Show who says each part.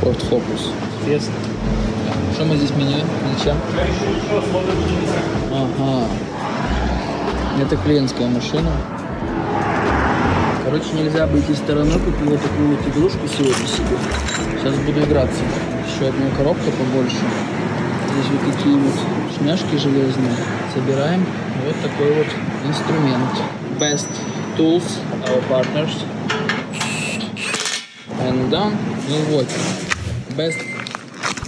Speaker 1: Ford Focus. Фест. Что мы здесь меняем? Ничем? Ага. Это клиентская машина. Короче, нельзя обойти стороной. Купил вот такую вот игрушку сегодня себе. Сейчас буду играться. Еще одна коробка побольше. Здесь вот такие вот шняшки железные. Собираем. Вот такой вот инструмент. Best Tools, our partners. And done. Ну вот. Best